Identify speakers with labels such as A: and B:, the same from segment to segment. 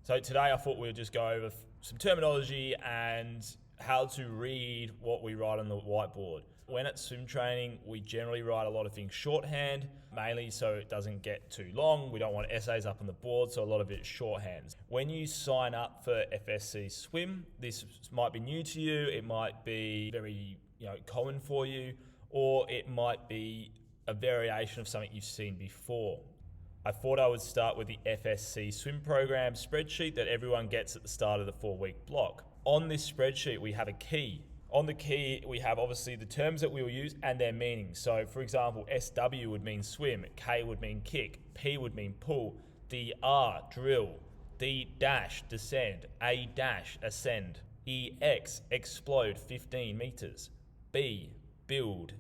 A: So today I thought we'd just go over some terminology and how to read what we write on the whiteboard. When at swim training, we generally write a lot of things shorthand, mainly so it doesn't get too long. We don't want essays up on the board, so a lot of it is shorthand. When you sign up for FSC Swim, this might be new to you, it might be very common for you, or it might be a variation of something you've seen before. I thought I would start with the FSC Swim program spreadsheet that everyone gets at the start of the 4-week block. On this spreadsheet, we have a key. On the key, we have obviously the terms that we will use and their meanings. So for example, SW would mean swim, K would mean kick, P would mean pull, DR, drill, D dash, descend, A dash, ascend, EX, explode 15 meters, B, build,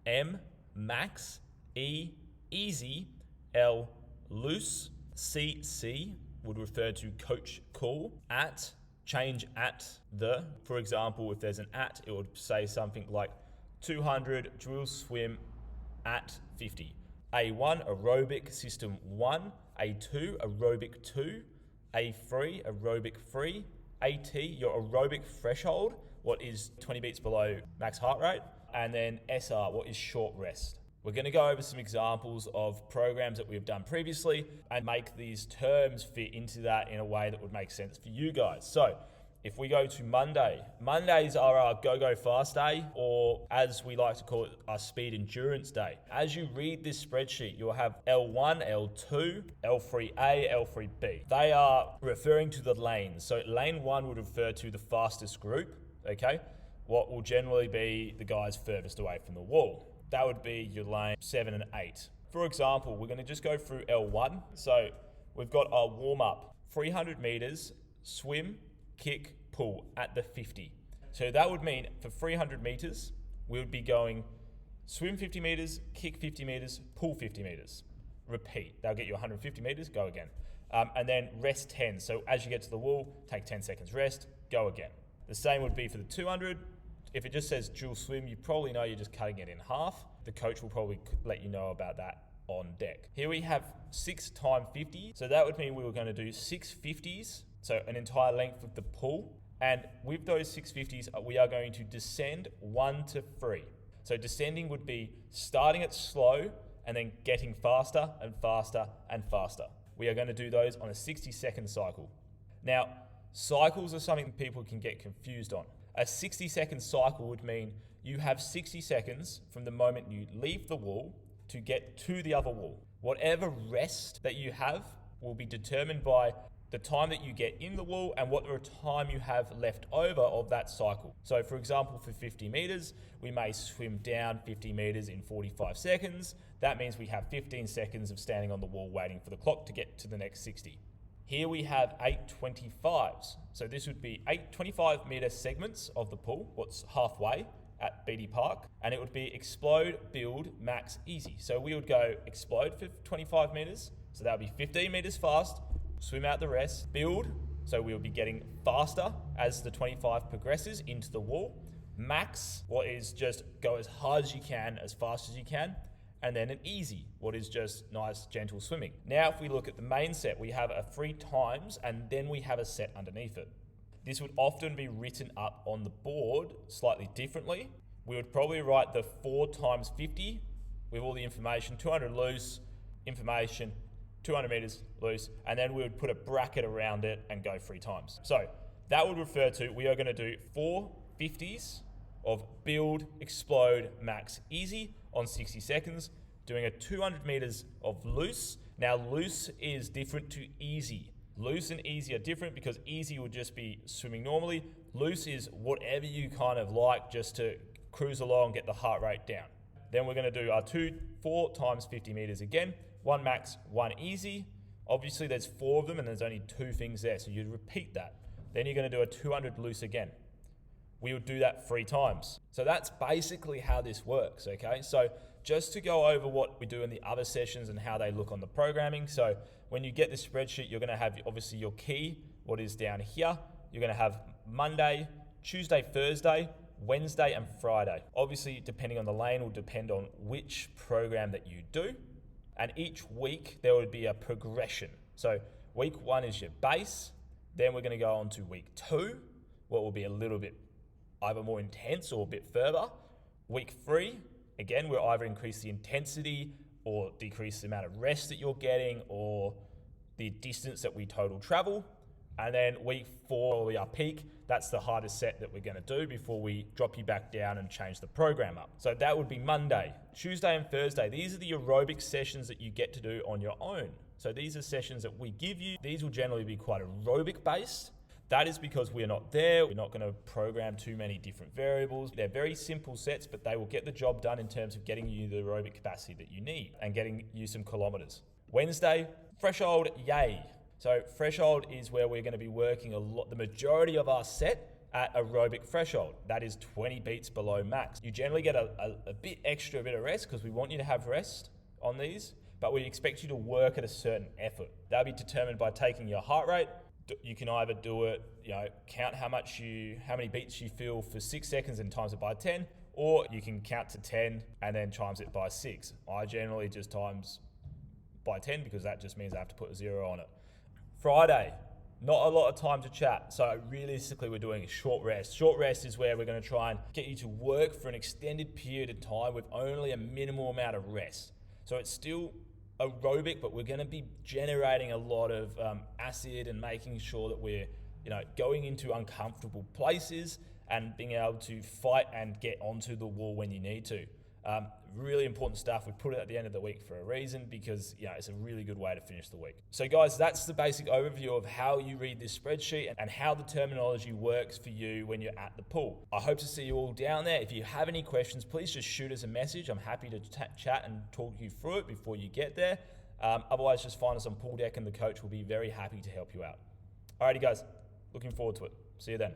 A: M, max, E, easy, L, loose, CC would refer to coach call, at, change at the. For example, if there's an at, it would say something like 200 drill swim at 50. A1 aerobic system 1, A2 aerobic 2, A3 aerobic 3, AT your aerobic threshold, what is 20 beats below max heart rate, and then SR, what is short rest. We're going to go over some examples of programs that we've done previously and make these terms fit into that in a way that would make sense for you guys. So if we go to Monday, Mondays are our go fast day, or as we like to call it, our speed endurance day. As you read this spreadsheet, you'll have L1, L2, L3A, L3B. They are referring to the lanes. So lane 1 would refer to the fastest group, okay? What will generally be the guys furthest away from the wall. That would be your lane 7 and 8. For example, we're going to just go through L1. So we've got our warm-up, 300 meters, swim, kick, pull at the 50. So that would mean for 300 meters, we would be going swim 50 meters, kick 50 meters, pull 50 meters. Repeat. That'll get you 150 meters, go again. And then rest 10. So as you get to the wall, take 10 seconds rest, go again. The same would be for the 200. If it just says dual swim, you probably know you're just cutting it in half. The coach will probably let you know about that on deck. Here we have 6 times 50. So that would mean we were going to do 6 50s, so an entire length of the pull. And with those 6 50s, we are going to descend 1 to 3. So descending would be starting it slow and then getting faster and faster and faster. We are going to do those on a 60-second cycle. Now, cycles are something people can get confused on. A 60-second cycle would mean you have 60 seconds from the moment you leave the wall to get to the other wall. Whatever rest that you have will be determined by the time that you get in the wall and what time you have left over of that cycle. So for example, for 50 meters, we may swim down 50 meters in 45 seconds. That means we have 15 seconds of standing on the wall waiting for the clock to get to the next 60. Here we have 8 25s. So this would be 8 25-meter segments of the pool, what's halfway at BD Park, and it would be explode, build, max, easy. So we would go explode for 25 meters, so that would be 15 meters fast, swim out the rest, build, so we would be getting faster as the 25 progresses into the wall, max, what is just go as hard as you can, as fast as you can, and then an easy, what is just nice, gentle swimming. Now, if we look at the main set, we have a 3 times, and then we have a set underneath it. This would often be written up on the board slightly differently. We would probably write the 4 times 50 with all the information, 200 loose, information, 200 meters loose, and then we would put a bracket around it and go 3 times. So that would refer to, we are gonna do 4 50s of build, explode, max, easy on 60 seconds, doing a 200 meters of loose. Now loose is different to easy. Loose and easy are different because easy would just be swimming normally. Loose is whatever you kind of like just to cruise along, get the heart rate down. Then we're gonna do our 4 times 50 meters again, 1 max, 1 easy. Obviously there's 4 of them and there's only 2 things there, so you'd repeat that. Then you're gonna do a 200 loose again. We would do that 3 times. So that's basically how this works, okay? So just to go over what we do in the other sessions and how they look on the programming. So when you get this spreadsheet, you're gonna have obviously your key, what is down here. You're gonna have Monday, Tuesday, Thursday, Wednesday and Friday. Obviously, depending on the lane will depend on which program that you do. And each week there would be a progression. So week 1 is your base, Then we're going to go on to week 2, what will be a little bit either more intense or a bit further. Week 3, again, we'll either increase the intensity or decrease the amount of rest that you're getting or the distance that we total travel. And then week 4 will be our peak. That's the hardest set that we're going to do before we drop you back down and change the program up. So that would be Monday. Tuesday and Thursday, these are the aerobic sessions that you get to do on your own. So these are sessions that we give you. These will generally be quite aerobic based. That is because we're not there. We're not going to program too many different variables. They're very simple sets, but they will get the job done in terms of getting you the aerobic capacity that you need and getting you some kilometers. Wednesday, threshold, yay. So threshold is where we're going to be working the majority of our set at aerobic threshold. That is 20 beats below max. You generally get a bit extra bit of rest because we want you to have rest on these, but we expect you to work at a certain effort. That'll be determined by taking your heart rate. You can either do it, count how many beats you feel for 6 seconds and times it by 10, or you can count to 10 and then times it by 6. I generally just times by 10 because that just means I have to put a 0 on it. Friday, not a lot of time to chat. So realistically, we're doing a short rest. Short rest is where we're going to try and get you to work for an extended period of time with only a minimal amount of rest. So it's still aerobic, but we're going to be generating a lot of acid and making sure that we're going into uncomfortable places and being able to fight and get onto the wall when you need to. Really important stuff. We put it at the end of the week for a reason because it's a really good way to finish the week. So guys, that's the basic overview of how you read this spreadsheet and how the terminology works for you when you're at the pool. I hope to see you all down there. If you have any questions, please just shoot us a message. I'm happy to chat and talk you through it before you get there. Otherwise, just find us on Pool Deck and the coach will be very happy to help you out. Alrighty guys, looking forward to it. See you then.